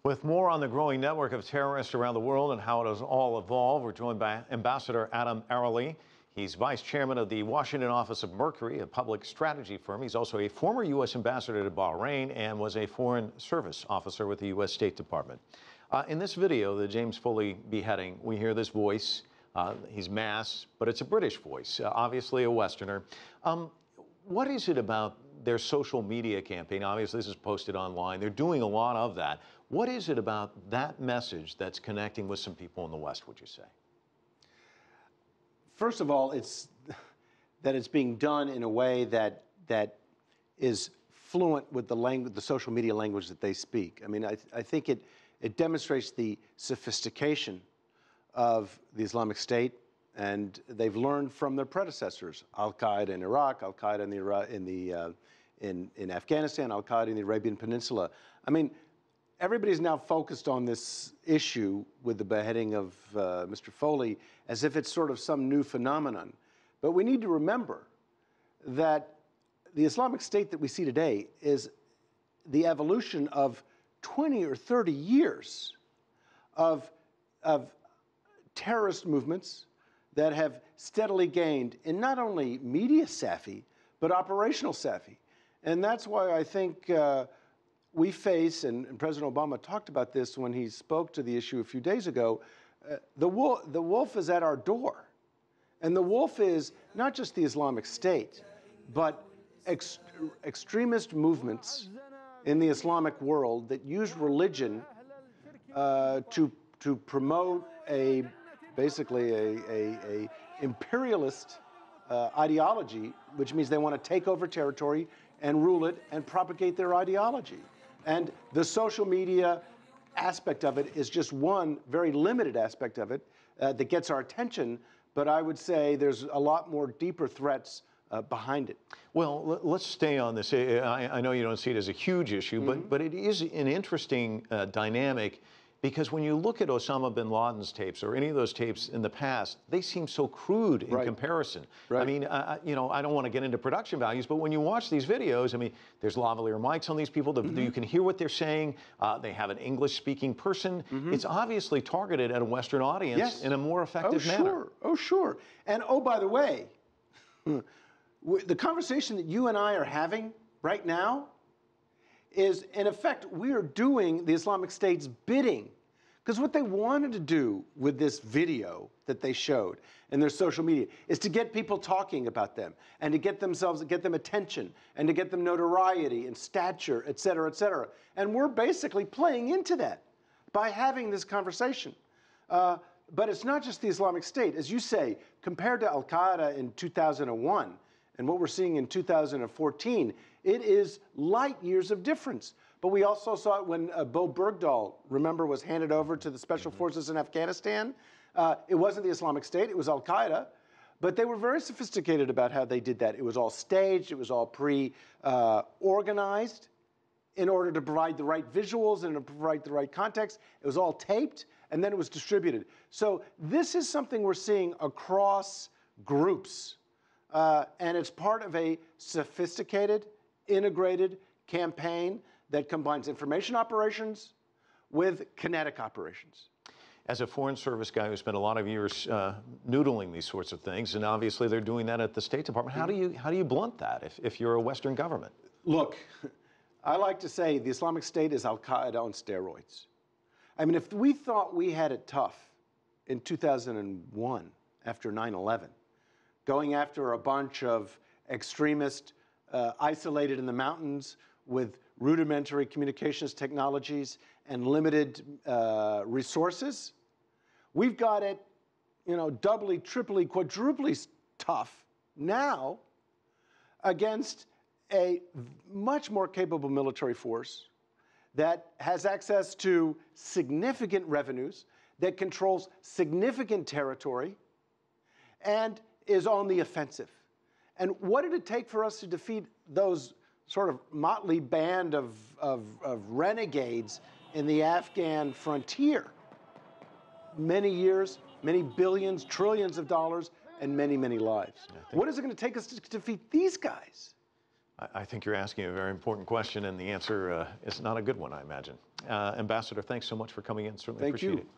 With more on the growing network of terrorists around the world and how it has all evolved, we're joined by Ambassador Ereli. He's vice chairman of the Washington office of Mercury, a public strategy firm. He's also a former U.S. ambassador to Bahrain and was a foreign service officer with the U.S. State Department. In this video, the James Foley beheading, we hear this voice. He's masked, but it's a British voice, obviously a Westerner. What is it about their social media campaign? Obviously, this is posted online. They're doing a lot of that. What is it about that message that's connecting with some people in the West, would you say? First of all, it's that it's being done in a way that is fluent with the language, the social media language that they speak. I mean, I think it demonstrates the sophistication of the Islamic State, and they've learned from their predecessors: Al-Qaeda in Iraq, Al-Qaeda in Afghanistan, Al-Qaeda in the Arabian Peninsula. I mean, everybody's now focused on this issue with the beheading of Mr. Foley as if it's sort of some new phenomenon. But we need to remember that the Islamic State that we see today is the evolution of 20 or 30 years of terrorist movements that have steadily gained in not only media savvy, but operational savvy. And that's why I think we face, and President Obama talked about this when he spoke to the issue a few days ago, the wolf is at our door. And the wolf is not just the Islamic State, but extremist movements in the Islamic world that use religion to promote basically a imperialist ideology, which means they want to take over territory and rule it and propagate their ideology. And the social media aspect of it is just one very limited aspect of it that gets our attention, but I would say there's a lot more deeper threats behind it. Well, let's stay on this. I know you don't see it as a huge issue, but it is an interesting dynamic, because when you look at Osama bin Laden's tapes or any of those tapes in the past, they seem so crude in comparison. Right. I mean, you know, I don't want to get into production values, but when you watch these videos, I mean, there's lavalier mics on these people. You can hear what they're saying. They have an English-speaking person. It's obviously targeted at a Western audience in a more effective manner. Oh, sure. And oh, by the way, the conversation that you and I are having right now is, in effect, we are doing the Islamic State's bidding. Because what they wanted to do with this video that they showed in their social media is to get people talking about them and to get them attention and to get them notoriety and stature, et cetera, et cetera. And we're basically playing into that by having this conversation. But it's not just the Islamic State. As you say, compared to Al-Qaeda in 2001 and what we're seeing in 2014, it is light years of difference. But we also saw it when Bo Bergdahl, remember, was handed over to the special forces in Afghanistan. It wasn't the Islamic State, it was Al-Qaeda. But they were very sophisticated about how they did that. It was all staged, it was all organized in order to provide the right visuals and to provide the right context. It was all taped, and then it was distributed. So this is something we're seeing across groups. And it's part of a sophisticated, integrated campaign that combines information operations with kinetic operations. As a foreign service guy who spent a lot of years noodling these sorts of things, and obviously they're doing that at the State Department, how do you blunt that if you're a Western government? Look, I like to say the Islamic State is Al-Qaeda on steroids. I mean, if we thought we had it tough in 2001 after 9/11, going after a bunch of extremists isolated in the mountains with rudimentary communications technologies and limited resources, we've got it, you know, doubly, triply, quadruply tough now against a much more capable military force that has access to significant revenues, that controls significant territory, and is on the offensive. And what did it take for us to defeat those sort of motley band of renegades in the Afghan frontier? Many years, many billions, trillions of dollars, and many, many lives. What is it going to take us to defeat these guys? I think you're asking a very important question, and the answer is not a good one, I imagine. Ambassador, thanks so much for coming in. Certainly Thank appreciate you. it.